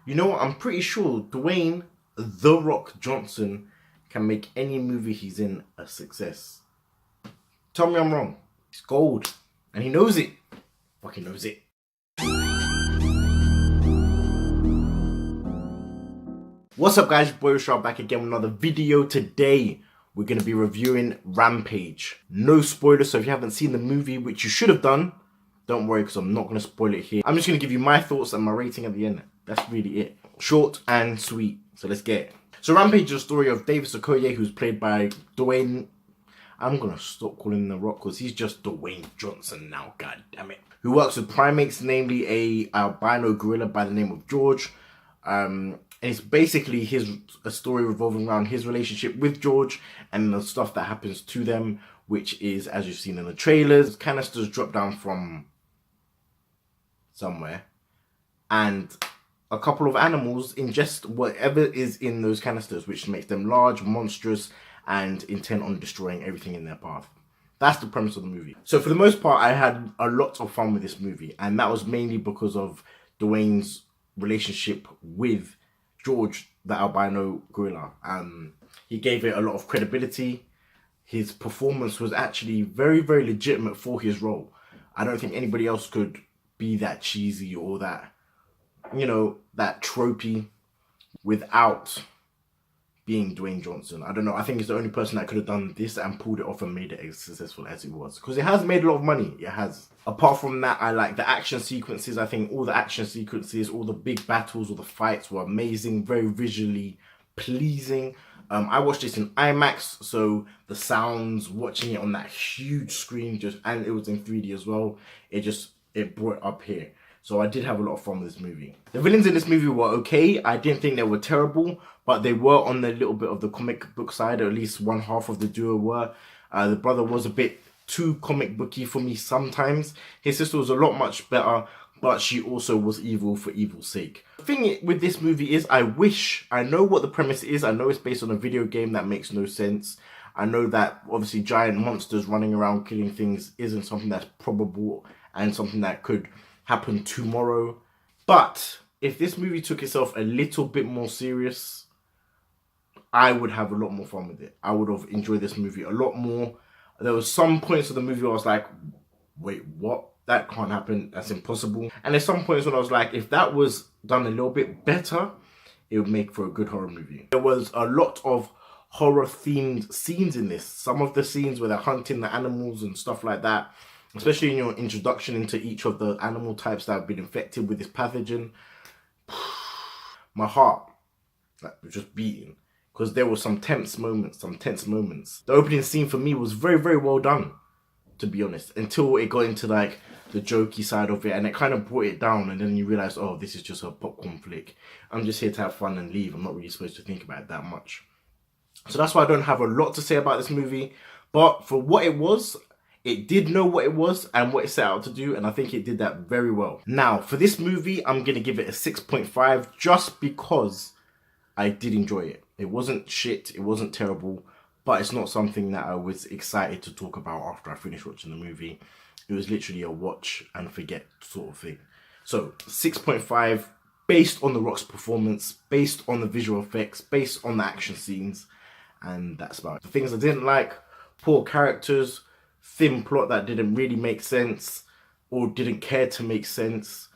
You know what? I'm pretty sure Dwayne "The Rock" Johnson can make any movie he's in a success. Tell me I'm wrong. He's gold. And he knows it. Fucking knows it. What's up guys, your boy Rashad back again with another video. Today we're going to be reviewing Rampage. No spoilers, so if you haven't seen the movie, which you should have done, don't worry because I'm not going to spoil it here. I'm just going to give you my thoughts and my rating at the end. That's really it. Short and sweet. So let's get it. So Rampage is a story of David Okoye, who's played by Dwayne. I'm going to stop calling him The Rock because he's just Dwayne Johnson now, god damn it. Who works with primates, namely a albino gorilla by the name of George. And it's basically a story revolving around his relationship with George and the stuff that happens to them, which is, as you've seen in the trailers, canisters drop down from somewhere and a couple of animals ingest whatever is in those canisters, which makes them large, monstrous, and intent on destroying everything in their path. That's the premise of the movie. So for the most part, I had a lot of fun with this movie, and that was mainly because of Dwayne's relationship with George, the albino gorilla. He gave it a lot of credibility. His performance was actually very, very legitimate for his role. I don't think anybody else could be that cheesy or that, you know, that tropey without being Dwayne Johnson. I don't know. I think he's the only person that could have done this and pulled it off and made it as successful as it was. Because it has made a lot of money. It has. Apart from that, I like the action sequences. I think all the action sequences, all the big battles, all the fights were amazing. Very visually pleasing. I watched this in IMAX, so the sounds, watching it on that huge screen, and it was in 3D as well, it brought it up here. So I did have a lot of fun with this movie. The villains in this movie were okay. I didn't think they were terrible, but they were on the little bit of the comic book side. At least one half of the duo were. The brother was a bit too comic booky for me sometimes. His sister was a lot much better, but she also was evil for evil's sake. The thing with this movie is I know what the premise is. I know it's based on a video game that makes no sense. I know that obviously giant monsters running around killing things isn't something that's probable and something that could happen tomorrow. But if this movie took itself a little bit more serious, I would have a lot more fun with it. I would have enjoyed this movie a lot more. There was some points of the movie where I was like, wait, what? That can't happen. That's impossible. And there's some points when I was like, if that was done a little bit better, it would make for a good horror movie. There was a lot of horror themed scenes in this. Some of the scenes where they're hunting the animals and stuff like that, especially in your introduction into each of the animal types that have been infected with this pathogen. My heart was just beating because there were some tense moments. The opening scene for me was very, very well done, to be honest, until it got into like the jokey side of it, and it kind of brought it down, and then you realize, oh, this is just a popcorn flick. I'm just here to have fun and leave. I'm not really supposed to think about it that much. So that's why I don't have a lot to say about this movie, but for what it was, it did know what it was and what it set out to do, and I think it did that very well. Now, for this movie, I'm going to give it a 6.5 just because I did enjoy it. It wasn't shit, it wasn't terrible, but it's not something that I was excited to talk about after I finished watching the movie. It was literally a watch and forget sort of thing. So 6.5 based on The Rock's performance, based on the visual effects, based on the action scenes, and that's about it. The things I didn't like: poor characters, thin plot that didn't really make sense or didn't care to make sense,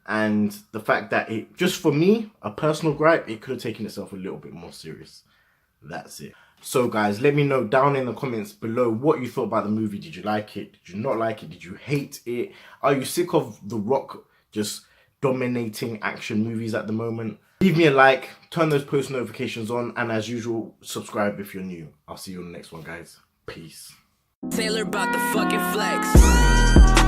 and the fact that it, just for me, a personal gripe, it could have taken itself a little bit more serious. That's it. So guys, let me know down in the comments below what you thought about the movie. Did you like it? Did you not like it? Did you hate it? Are you sick of The Rock just dominating action movies at the moment? Leave me a like, turn those post notifications on, and as usual, subscribe if you're new. I'll see you on the next one, guys. Peace. Taylor about the fucking flex.